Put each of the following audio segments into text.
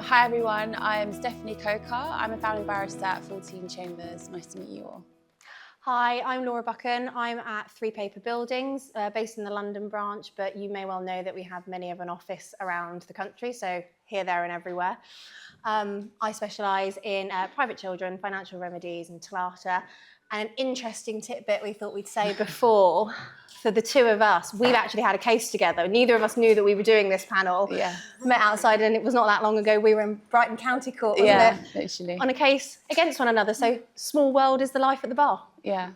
Hi everyone, I'm Stephanie Coker. I'm a family barrister at 14 Chambers. Nice to meet you all. Hi, I'm Laura Buchan. I'm at Three Paper Buildings, based in the London branch, but you may well know that we have many of an office around the country, so here, there and everywhere. I specialise in private children, financial remedies and TLATA. And an interesting tidbit we thought we'd say before, for the two of us, we've actually had a case together. Neither of us knew that we were doing this panel. Yeah. Met outside, and it was not that long ago. We were in Brighton County Court, wasn't it? Literally. On a case against one another. So small world is the life at the bar. Yeah.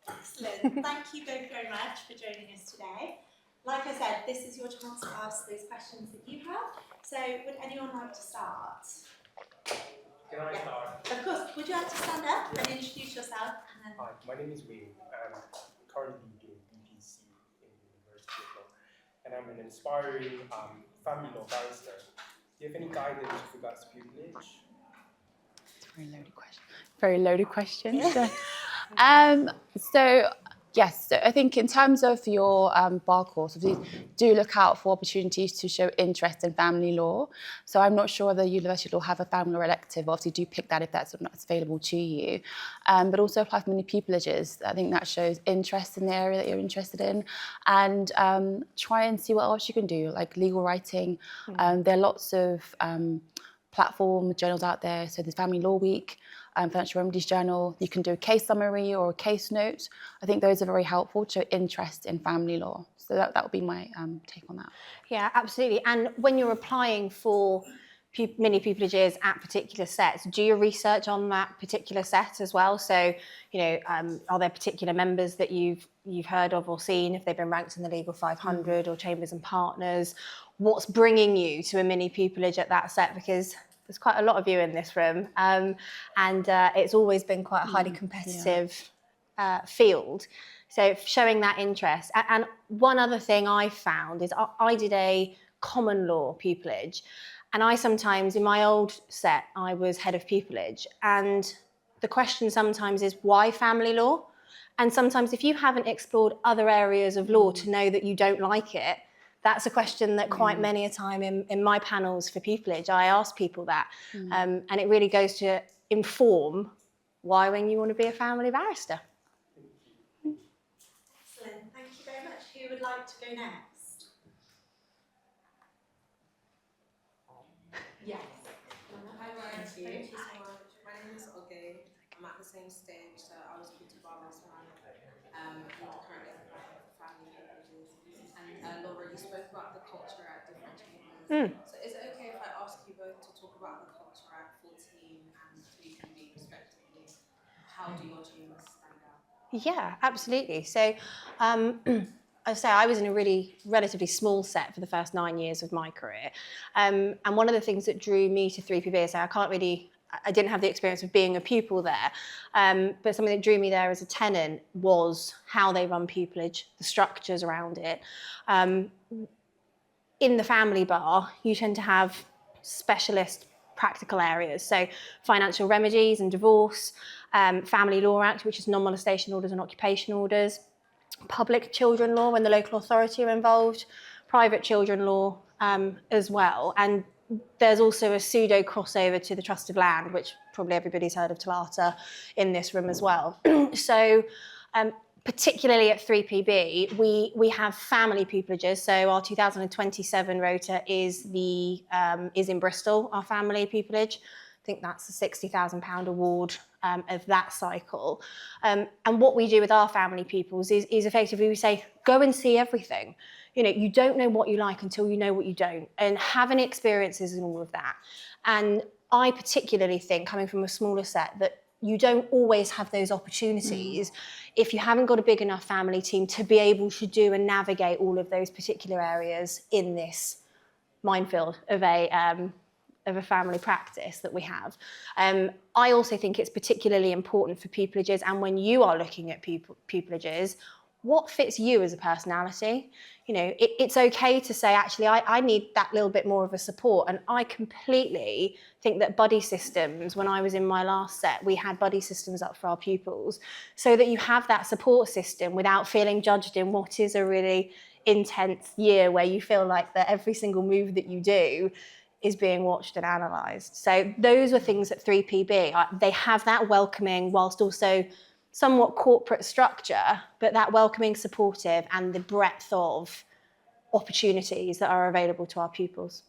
Excellent. Thank you both very much for joining us today. Like I said, this is your chance to ask those questions that you have. So would anyone like to start? Can I start? Of course. Would you like to stand up and introduce yourself? And then... Hi, my name is Wayne. I'm currently doing BPC in the University of Law, and I'm an inspiring family law barrister. Do you have any guidance with regards to pupillage? It's a very loaded question. Very loaded question. So yes, so I think in terms of your bar course, do look out for opportunities to show interest in family law. So I'm not sure whether University of Law have a family law elective. Obviously, do pick that if that's not available to you. But also apply for many pupillages. I think that shows interest in the area that you're interested in. And try and see what else you can do, like legal writing. There are lots of platform journals out there. So there's Family Law Week, Financial Remedies Journal. You can do a case summary or a case note. I think those are very helpful to show interest in family law. So that would be my take on that. Yeah, absolutely. And when you're applying for mini pupillages at particular sets, do your research on that particular set as well. So, you know, are there particular members that you've heard of or seen, if they've been ranked in the Legal 500 or Chambers and Partners? What's bringing you to a mini pupillage at that set? Because there's quite a lot of you in this room, and it's always been quite a highly competitive field. So showing that interest. And one other thing I found is I did a common law pupillage, and I sometimes, in my old set, I was head of pupillage, and the question sometimes is, why family law? And sometimes if you haven't explored other areas of law to know that you don't like it, that's a question that quite many a time in my panels for pupillage, I ask people that. And it really goes to inform why when you want to be a family barrister. Excellent. Thank you very much. Who would like to go next? Yes. Hi guys, thank you so much. My name is Oge. I'm at the same stage, so I was called to bar last round. I'm currently applying for family privileges. And Laura, you spoke about the culture at different chambers. So is it okay if I ask you both to talk about the culture at 14 and 3PB respectively? How do your chambers stand out? Yeah, absolutely. So I was in a really relatively small set for the first 9 years of my career. And one of the things that drew me to 3PB is I didn't have the experience of being a pupil there, but something that drew me there as a tenant was how they run pupillage, the structures around it. In the family bar, you tend to have specialist practical areas, so financial remedies and divorce, Family Law Act, which is non-molestation orders and occupation orders, public children law when the local authority are involved, private children law as well. And there's also a pseudo crossover to the Trust of Land, which probably everybody's heard of TLATA in this room as well. So particularly at 3PB, we have family pupillages. So our 2027 rota is in Bristol, our family pupillage. I think that's a £60,000 award of that cycle. And what we do with our family pupils is effectively we say, go and see everything. You know, you don't know what you like until you know what you don't, and having experiences in all of that. And I particularly think, coming from a smaller set, that you don't always have those opportunities if you haven't got a big enough family team to be able to do and navigate all of those particular areas in this minefield of a family practice that we have. I also think it's particularly important for pupillages, and when you are looking at pupillages, what fits you as a personality? You know, it's okay to say, actually, I need that little bit more of a support. And I completely think that buddy systems, when I was in my last set, we had buddy systems up for our pupils, so that you have that support system without feeling judged in what is a really intense year where you feel like that every single move that you do is being watched and analysed. So those were things at 3PB. They have that welcoming whilst also somewhat corporate structure, but that welcoming, supportive, and the breadth of opportunities that are available to our pupils.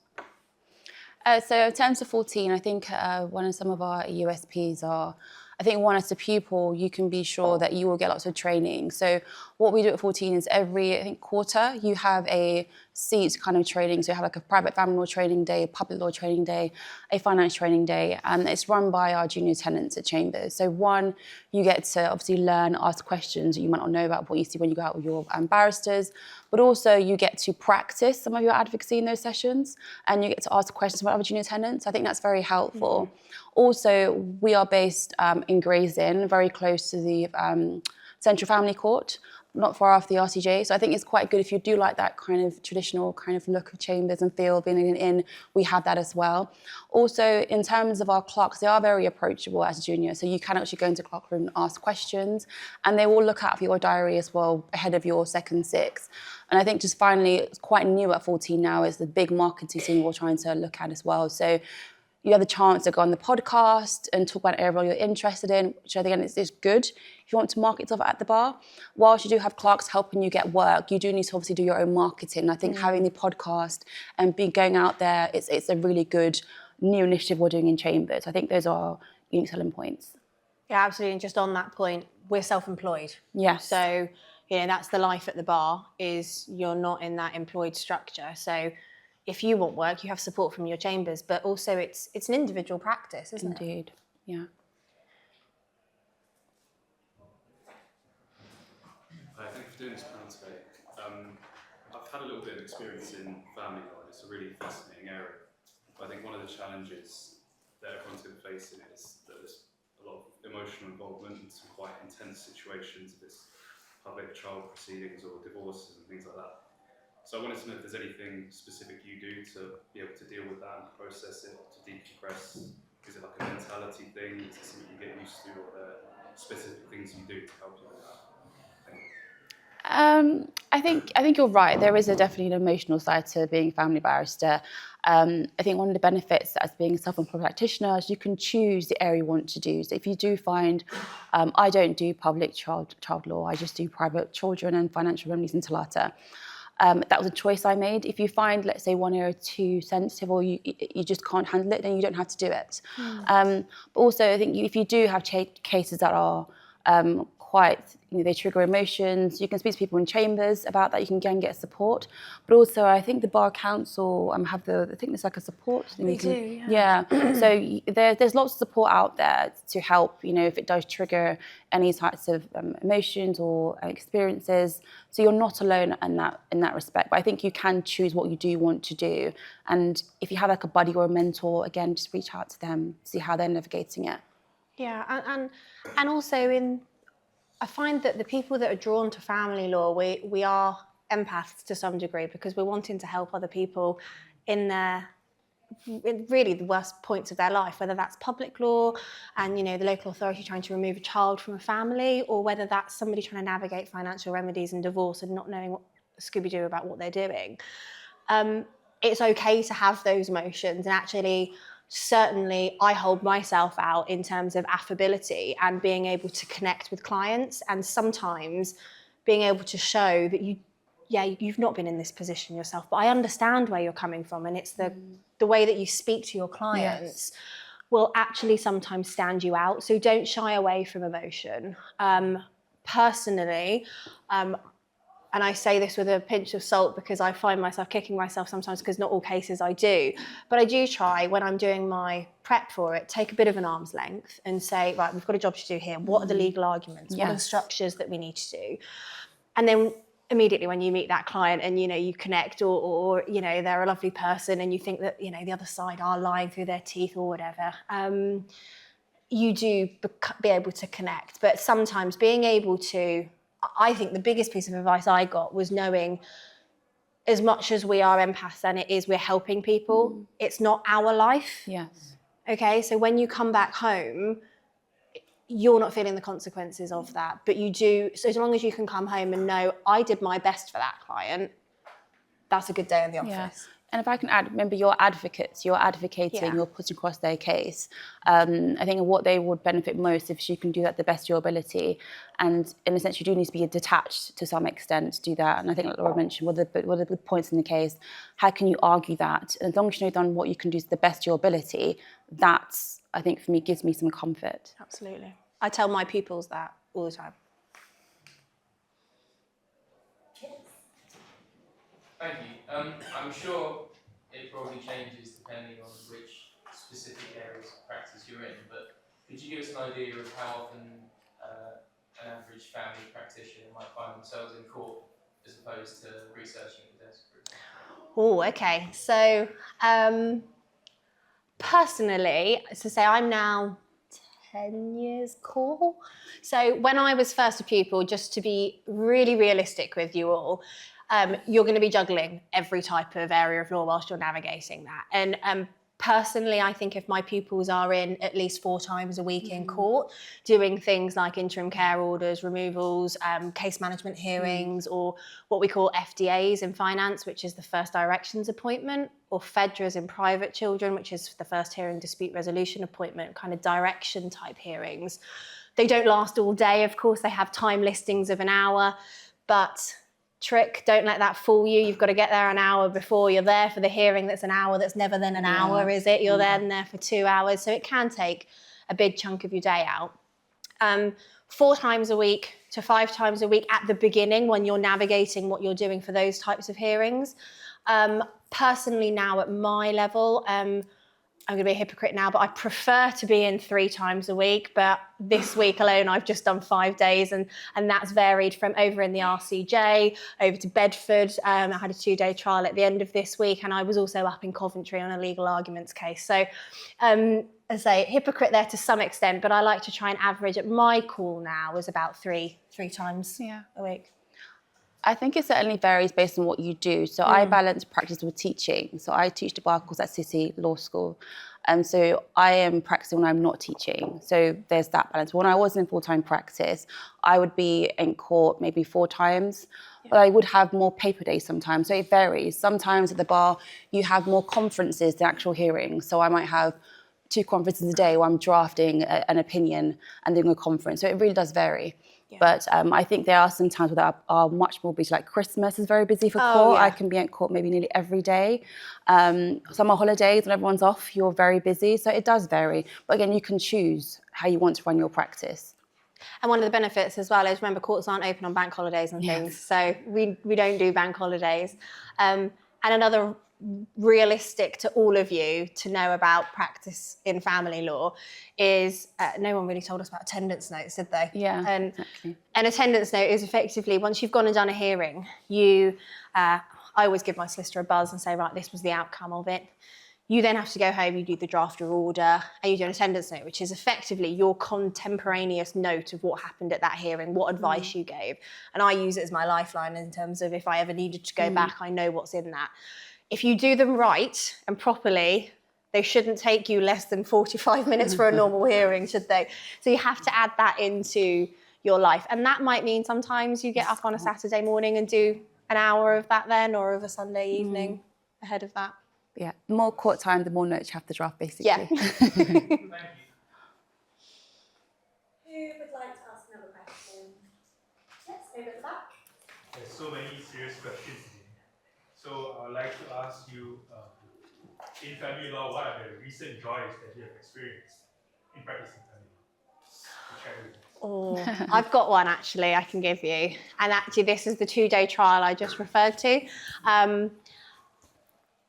So in terms of 14, I think some of our USPs are, I think one, as a pupil, you can be sure that you will get lots of training. So what we do at 14 is every, I think, quarter, you have a seat kind of training. So you have like a private family law training day, a public law training day, a finance training day, and it's run by our junior tenants at Chambers. So one, you get to obviously learn, ask questions that you might not know about what you see when you go out with your barristers, but also you get to practice some of your advocacy in those sessions, and you get to ask questions about other junior tenants. I think that's very helpful. Also, we are based in Gray's Inn, very close to the Central Family Court, not far off the RTJ. So I think it's quite good if you do like that kind of traditional kind of look of Chambers and feel being in an inn, we have that as well. Also, in terms of our clerks, they are very approachable as a junior. So you can actually go into the clerk room and ask questions, and they will look out for your diary as well ahead of your second six. And I think just finally, it's quite new at 14 now, is the big marketing thing we're trying to look at as well. So you have the chance to go on the podcast and talk about everyone you're interested in, which I think is good if you want to market yourself at the bar. Whilst you do have clerks helping you get work, you do need to obviously do your own marketing. I think having the podcast and going out there, it's a really good new initiative we're doing in Chambers. I think those are unique selling points. Yeah, absolutely. And just on that point, we're self-employed. Yes. So, that's the life at the bar, is you're not in that employed structure. So if you want work, you have support from your chambers, but also it's an individual practice, isn't it? Indeed, yeah. Hi, thank you for doing this panel today. I've had a little bit of experience in family law, and it's a really fascinating area. But I think one of the challenges that everyone's going to face in it is that there's a lot of emotional involvement in some quite intense situations, if it's public child proceedings or divorces and things like that. So I wanted to know if there's anything specific you do to be able to deal with that and process it, to decompress. Is it like a mentality thing? Is it something you get used to, or are there specific things you do to help you with that? I think you're right. There is definitely an emotional side to being a family barrister. I think one of the benefits as being a self-employed practitioner is you can choose the area you want to do. So if you do find, I don't do public child law, I just do private children and financial remedies and talata. That was a choice I made. If you find, let's say, one area too sensitive or you just can't handle it, then you don't have to do it. But also, I think if you do have cases that are quite, they trigger emotions, you can speak to people in chambers about that, you can go and get support. But also, I think the Bar Council I think there's like a support thing. They do, yeah. So there's lots of support out there to help, if it does trigger any types of emotions or experiences. So you're not alone in that respect. But I think you can choose what you do want to do. And if you have like a buddy or a mentor, again, just reach out to them, see how they're navigating it. Yeah, and also I find that the people that are drawn to family law, we are empaths to some degree, because we're wanting to help other people in really the worst points of their life, whether that's public law and the local authority trying to remove a child from a family, or whether that's somebody trying to navigate financial remedies and divorce and not knowing what Scooby-Doo about what they're doing. It's okay to have those emotions, and actually certainly I hold myself out in terms of affability and being able to connect with clients, and sometimes being able to show that you've not been in this position yourself, but I understand where you're coming from, and it's the way that you speak to your clients will actually sometimes stand you out. So don't shy away from emotion. Personally, and I say this with a pinch of salt because I find myself kicking myself sometimes, because not all cases I do. But I do try, when I'm doing my prep for it, take a bit of an arm's length and say, right, we've got a job to do here. What are the legal arguments? What are the structures that we need to do? And then immediately when you meet that client and, you connect or they're a lovely person and you think that, the other side are lying through their teeth or whatever, you do be able to connect. But sometimes being able to, I think the biggest piece of advice I got was knowing, as much as we are empaths and it is we're helping people, it's not our life. Yes. Okay, so when you come back home, you're not feeling the consequences of that, but you do. So as long as you can come home and know, I did my best for that client, that's a good day in the office. And if I can add, remember, you're advocates, you're advocating, Yeah. you're putting across their case. I think what they would benefit most if you can do that to the best of your ability. And in a sense, you do need to be detached to some extent to do that. And I think, like Laura mentioned, what are the good points in the case? How can you argue that? And as long as you've done what you can do to the best of your ability, that's, I think, for me, gives me some comfort. Absolutely. I tell my pupils that all the time. Thank you. I'm sure it probably changes depending on which specific areas of practice you're in, but could you give us an idea of how often an average family practitioner might find themselves in court as opposed to researching at the desk, for example? Oh, okay. So personally, to say I'm now 10 years cool. So when I was first a pupil, just to be really realistic with you all, you're going to be juggling every type of area of law whilst you're navigating that. And personally, I think if my pupils are in at least 4 times a week in court, doing things like interim care orders, removals, case management hearings, or what we call FDAs in finance, which is the first directions appointment, or FEDRAs in private children, which is the first hearing dispute resolution appointment, kind of direction type hearings. They don't last all day, of course, they have time listings of an hour, but trick, don't let that fool you. You've got to get there an hour before. You're there for the hearing that's an hour, that's never then an hour, is it? You're then there for 2 hours. So it can take a big chunk of your day out. 4 times a week to 5 times a week at the beginning when you're navigating what you're doing for those types of hearings. Personally now at my level, I'm going to be a hypocrite now, but I prefer to be in 3 times a week. But this week alone, I've just done 5 days, and that's varied from over in the RCJ, over to Bedford. I had a 2-day trial at the end of this week, and I was also up in Coventry on a legal arguments case. So, as I say, hypocrite there to some extent, but I like to try and average at my call now is about 3 times a week. I think it certainly varies based on what you do. So I balance practice with teaching. So I teach the bar course at City Law School. And so I am practicing when I'm not teaching. So there's that balance. When I was in full-time practice, I would be in court maybe 4 times, but I would have more paper days sometimes. So it varies. Sometimes at the bar, you have more conferences than actual hearings. So I might have 2 conferences a day where I'm drafting an opinion and doing a conference. So it really does vary. Yeah. But I think there are some times where that are much more busy. Like Christmas is very busy for court. I can be at court maybe nearly every day. Summer holidays, when everyone's off, you're very busy. So it does vary. But again, you can choose how you want to run your practice. And one of the benefits as well is, remember, courts aren't open on bank holidays and things. So we don't do bank holidays. And another realistic to all of you to know about practice in family law is no one really told us about attendance notes, did they? Yeah, and exactly. An attendance note is effectively, once you've gone and done a hearing, I always give my solicitor a buzz and say, right, this was the outcome of it. You then have to go home, you do the draft your order, and you do an attendance note, which is effectively your contemporaneous note of what happened at that hearing, what advice you gave. And I use it as my lifeline in terms of if I ever needed to go back, I know what's in that. If you do them right and properly, they shouldn't take you less than 45 minutes for a normal hearing, should they? So you have to add that into your life. And that might mean sometimes you get up on a Saturday morning and do an hour of that then, or of a Sunday evening ahead of that. Yeah, the more court time, the more notes you have to draft, basically. Yeah. Thank you. Who would like to ask another question? Yes, over at the back. There's so many serious questions. So I would like to ask you, in family law, what are the recent joys that you have experienced in practicing family law? Oh, I've got one actually I can give you. And actually this is the 2-day trial I just referred to.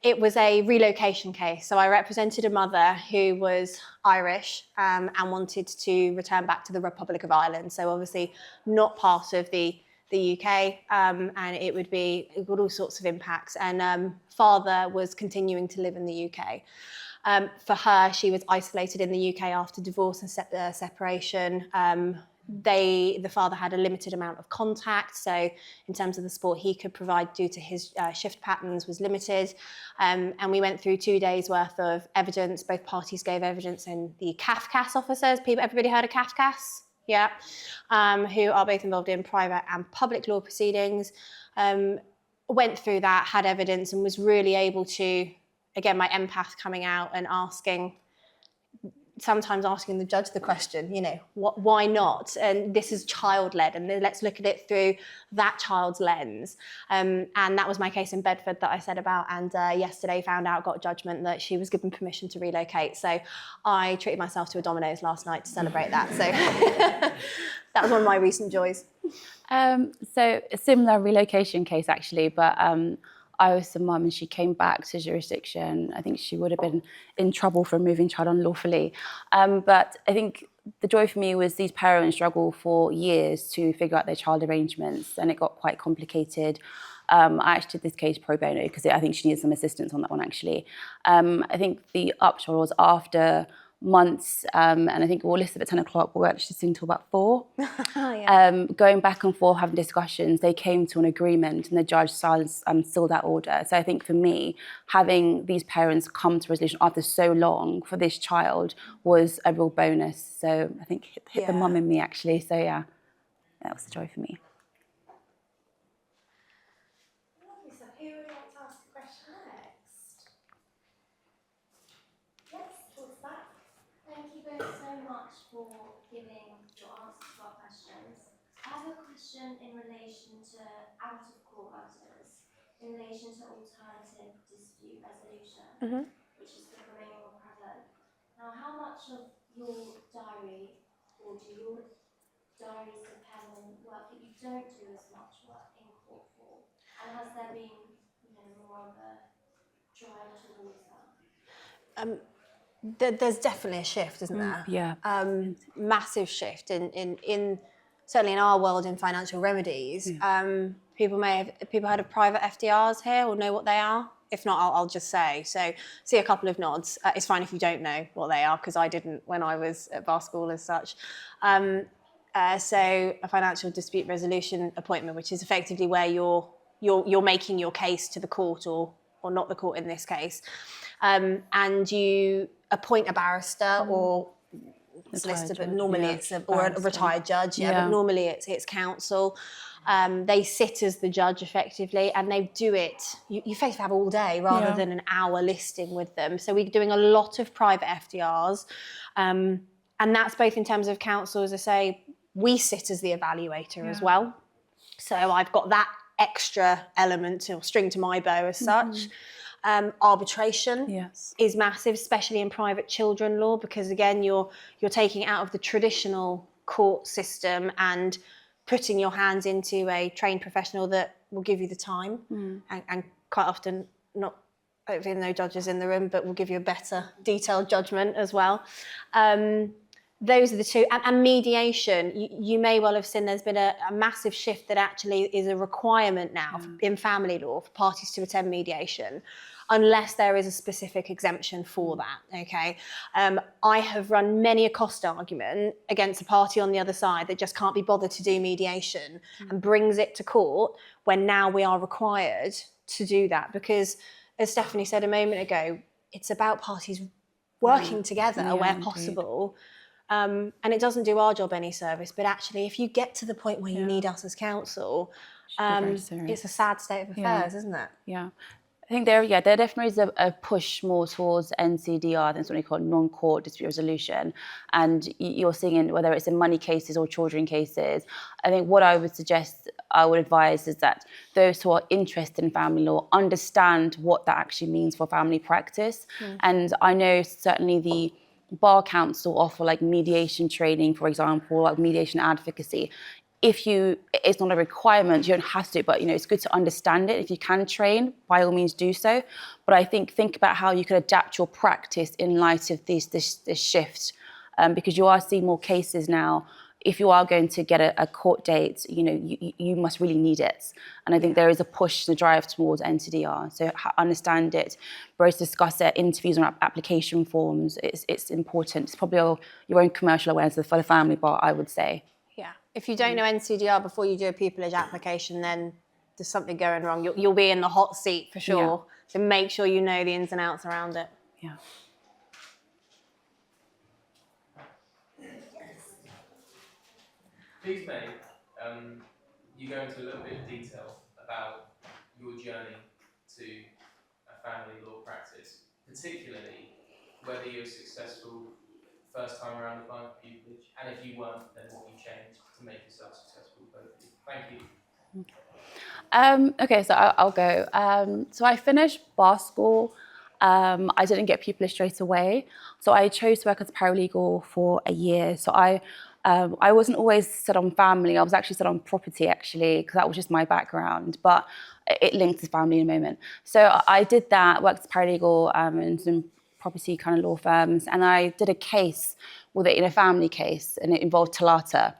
It was a relocation case. So I represented a mother who was Irish and wanted to return back to the Republic of Ireland. So obviously not part of the UK, and it got all sorts of impacts. And father was continuing to live in the UK. For her, she was isolated in the UK after divorce and separation. The father had a limited amount of contact, so in terms of the support he could provide due to his shift patterns was limited. And we went through 2 days worth of evidence. Both parties gave evidence, and the CAFCAS officers, everybody heard of CAFCAS? Yeah, who are both involved in private and public law proceedings. went through that, had evidence, and was really able to, again, my empath coming out and sometimes asking the judge the question, you know, why not? And this is child-led, and let's look at it through that child's lens. And that was my case in Bedford that I said about, and yesterday got judgment that she was given permission to relocate. So I treated myself to a Domino's last night to celebrate that. So that was one of my recent joys. So a similar relocation case actually, but I was the mum and she came back to jurisdiction. I think she would have been in trouble for a moving child unlawfully. But I think the joy for me was these parents struggled for years to figure out their child arrangements, and it got quite complicated. I actually did this case pro bono because I think she needed some assistance on that one actually. I think the upshot was after months, and I think we were listed at 10 o'clock, but we were actually sitting till about 4. Going back and forth, having discussions, they came to an agreement and the judge sealed that order. So I think for me, having these parents come to resolution after so long for this child was a real bonus. So I think hit the mum in me actually. So yeah, that was the joy for me. Lovely. So who would like to ask a question next? Yes, towards the back. Thank you both so much for giving your answers to our questions. I have a question in relation to out-of-court matters, in relation to alternative dispute resolution, which is becoming more prevalent. Now, how much of your diary, or do your diaries depend on work that you don't do as much work in court for? And has there been, more of a drive towards that? There's definitely a shift, isn't there? Yeah. Massive shift in certainly in our world in financial remedies. People heard of private FDRs here or know what they are. If not, I'll just say. So see a couple of nods. It's fine if you don't know what they are because I didn't when I was at bar school as such. So a financial dispute resolution appointment, which is effectively where you're making your case to the court or not the court in this case, and you appoint a barrister or solicitor, but normally it's a retired judge. But normally it's counsel. They sit as the judge effectively, and they do it. You effectively have all day rather than an hour listing with them. So we're doing a lot of private FDRs, and that's both in terms of counsel, as I say. We sit as the evaluator as well. So I've got that extra element or string to my bow as such. Arbitration is massive, especially in private children law, because again, you're taking it out of the traditional court system and putting your hands into a trained professional that will give you the time and quite often not, even though judges in the room, but will give you a better detailed judgment as well. Those are the two. And mediation, you may well have seen there's been a massive shift that actually is a requirement now in family law for parties to attend mediation, unless there is a specific exemption for that, okay? I have run many a cost argument against a party on the other side that just can't be bothered to do mediation and brings it to court when now we are required to do that. Because, as Stephanie said a moment ago, it's about parties working together where possible. And it doesn't do our job any service, but actually if you get to the point where you need us as counsel, it's a sad state of affairs, isn't it? Yeah. I think there definitely is a push more towards NCDR than something called non-court dispute resolution. And you're seeing whether it's in money cases or children cases. I think what I would advise is that those who are interested in family law understand what that actually means for family practice. And I know certainly the Bar Council offer like mediation training, for example, like mediation advocacy. It's not a requirement, you don't have to, but it's good to understand it. If you can train, by all means do so. But I think about how you can adapt your practice in light of this shift, because you are seeing more cases now. If you are going to get a court date, you must really need it. And I think there is a push to drive towards NCDR. So understand it, both discuss it, interviews on application forms. It's important. It's probably your own commercial awareness for the family bar, I would say. Yeah. If you don't know NCDR before you do a pupillage application, then there's something going wrong. You'll be in the hot seat for sure. Yeah. So make sure you know the ins and outs around it. Yeah. Please, May, you go into a little bit of detail about your journey to a family law practice, particularly whether you're successful first time around applying for pupillage, and if you weren't, then what you changed to make yourself successful, both of you. Thank you. Okay, so I'll go. So I finished bar school. I didn't get pupillage straight away, so I chose to work as a paralegal for a year. So I wasn't always set on family. I was actually set on property, actually, because that was just my background. But it linked to family in a moment. So I did that, worked as a paralegal in some property kind of law firms, and I did a case with it in a family case, and it involved Talata.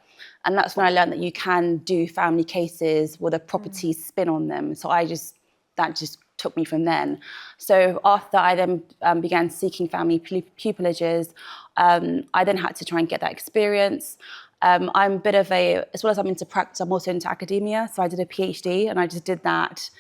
And that's when I learned that you can do family cases with a property spin on them. So that just took me from then. So after I then began seeking family pupillages, I then had to try and get that experience. I'm a bit of as well as I'm into practice, I'm also into academia. So I did a PhD and I just did that.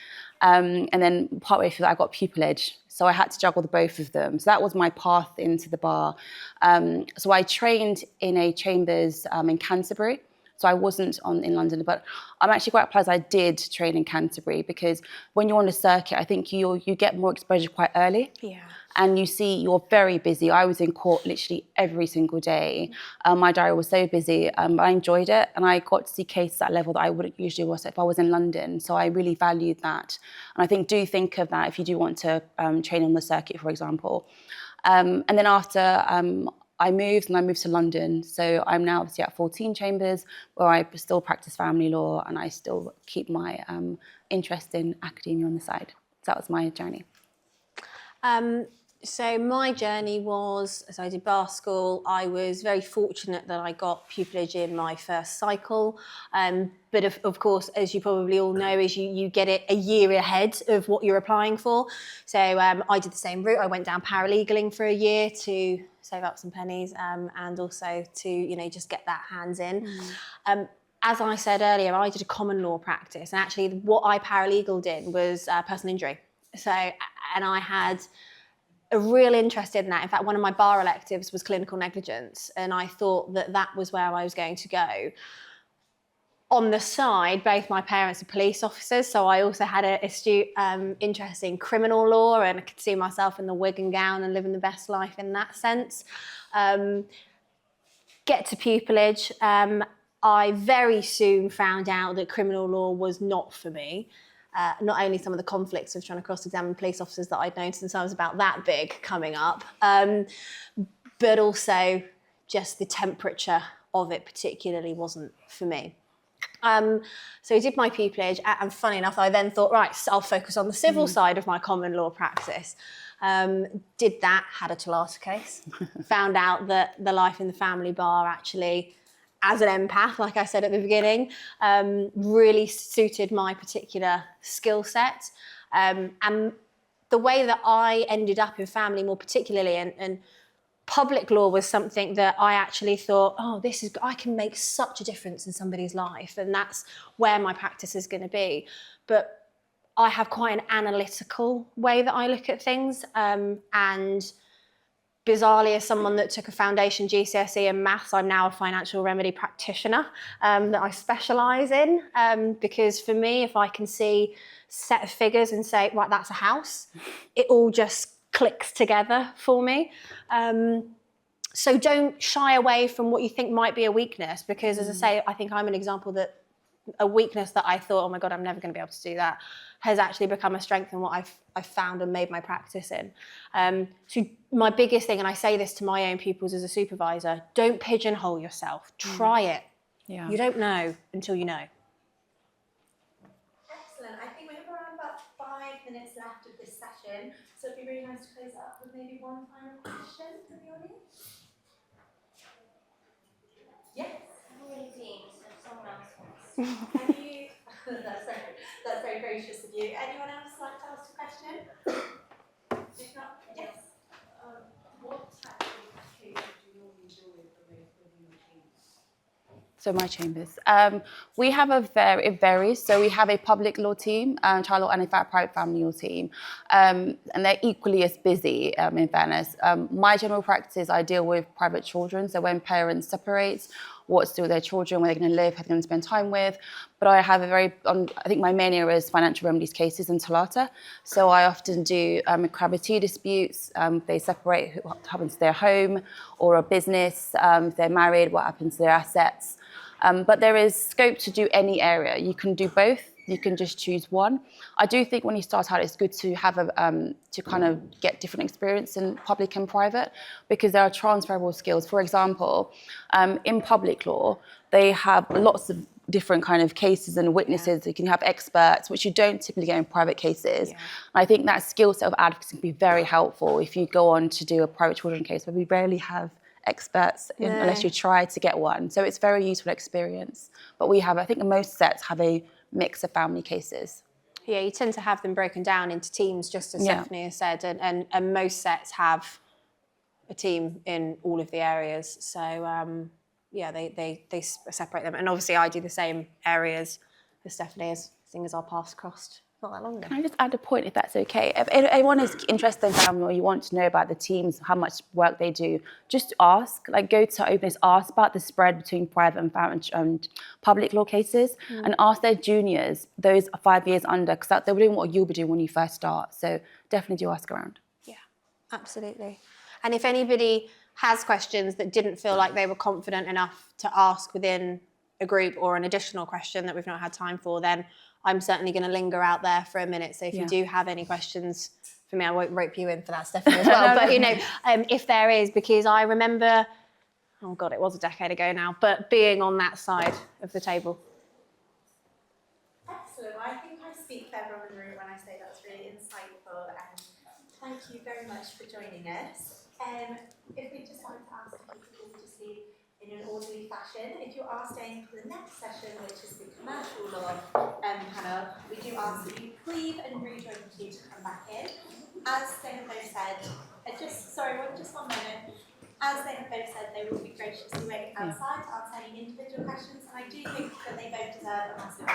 And then partway through that, I got pupillage. So I had to juggle the both of them. So that was my path into the bar. So I trained in a chambers in Canterbury. So I wasn't in London, but I'm actually quite pleased I did train in Canterbury, because when you're on the circuit, I think you get more exposure quite early. Yeah. And you're very busy. I was in court literally every single day. My diary was so busy, but I enjoyed it. And I got to see cases at a level that I wouldn't usually was if I was in London. So I really valued that. And I think do think of that if you do want to train on the circuit, for example. And then after I moved to London. So I'm now obviously at 14 Chambers, where I still practice family law and I still keep my interest in academia on the side. So that was my journey. So my journey was, as I did bar school, I was very fortunate that I got pupillage in my first cycle. But of course, as you probably all know, is you get it a year ahead of what you're applying for. So I did the same route. I went down paralegaling for a year to save up some pennies and also to, just get that hands in. As I said earlier, I did a common law practice. And actually what I paralegaled in was personal injury. So, and I had a real interest in that. In fact, one of my bar electives was clinical negligence, and I thought that was where I was going to go. On the side, both my parents are police officers, so I also had an astute interest in criminal law, and I could see myself in the wig and gown and living the best life in that sense. Get to pupillage. I very soon found out that criminal law was not for me. Not only some of the conflicts of trying to cross-examine police officers that I'd known since I was about that big coming up, but also just the temperature of it particularly wasn't for me. So I did my pupillage, and funny enough, I then thought, right, so I'll focus on the civil side of my common law practice. Did that, had a Talata case, found out that the life in the family bar actually, as an empath, like I said at the beginning, really suited my particular skill set. And the way that I ended up in family more particularly, and public law was something that I actually thought, I can make such a difference in somebody's life, and that's where my practice is going to be. But I have quite an analytical way that I look at things, and bizarrely, as someone that took a foundation GCSE in maths, I'm now a financial remedy practitioner that I specialise in. Because for me, if I can see a set of figures and say, right, that's a house, it all just clicks together for me. So don't shy away from what you think might be a weakness, because as I say, I think I'm an example that a weakness that I thought, oh my God, I'm never going to be able to do that, has actually become a strength in what I've found and made my practice in. So my biggest thing, and I say this to my own pupils as a supervisor, don't pigeonhole yourself. Try it. Yeah. You don't know until you know. Excellent. I think we have around about 5 minutes left of this session, so it'd be really nice to close it up with maybe one final question from the audience. Yes. I'm really keen, so if someone else wants. Have you? That's very gracious of you. Anyone else like to ask a question? If not, yes. What type of cases do you normally deal with within your chambers? So my chambers. We have it varies. So we have a public law team, child law, and a private family law team. And they're equally as busy, in fairness. My general practice, I deal with private children. So when parents separate, what to do with their children, where they're going to live, who they're going to spend time with. But I have I think my main area is financial remedies cases and Talata. So I often do cohabitation disputes. They separate what happens to their home or a business. If they're married, what happens to their assets. But there is scope to do any area. You can do both. You can just choose one. I do think when you start out, it's good to have to kind of get different experience in public and private, because there are transferable skills. For example, in public law, they have lots of different kind of cases and witnesses. You can have experts, which you don't typically get in private cases. Yeah. I think that skill set of advocacy can be very helpful if you go on to do a private children case, where we rarely have experts unless you try to get one. So it's very useful experience. But we have, I think most sets have a mix of family cases. Yeah, you tend to have them broken down into teams, just as Stephanie has said, and most sets have a team in all of the areas. So yeah, they separate them. And obviously I do the same areas as Stephanie, as seeing as our paths crossed not that long ago. Can I just add a point, if that's okay? If anyone is interested in family, or you want to know about the teams, how much work they do, just ask. Like, go to Openness, ask about the spread between private and public law cases, and ask their juniors, those 5 years under, because they'll be doing what you'll be doing when you first start. So definitely do ask around. Yeah, absolutely. And if anybody has questions that didn't feel like they were confident enough to ask within a group, or an additional question that we've not had time for, then I'm certainly going to linger out there for a minute. So if you do have any questions for me, I won't rope you in for that, Stephanie, as well. But, you know, if there is, because I remember, oh God, it was a decade ago now, but being on that side of the table. Excellent. Well, I think I speak for everyone in the room when I say that was really insightful, and thank you very much for joining us. If we'd just like to ask if you could just leave in an orderly fashion. If you are staying for the next session, which is the commercial law panel, we do ask that you leave and rejoin the queue to come back in. As they have both said, just one moment. As they have both said, they will be graciously waiting outside to answer any individual questions, and I do think that they both deserve a massive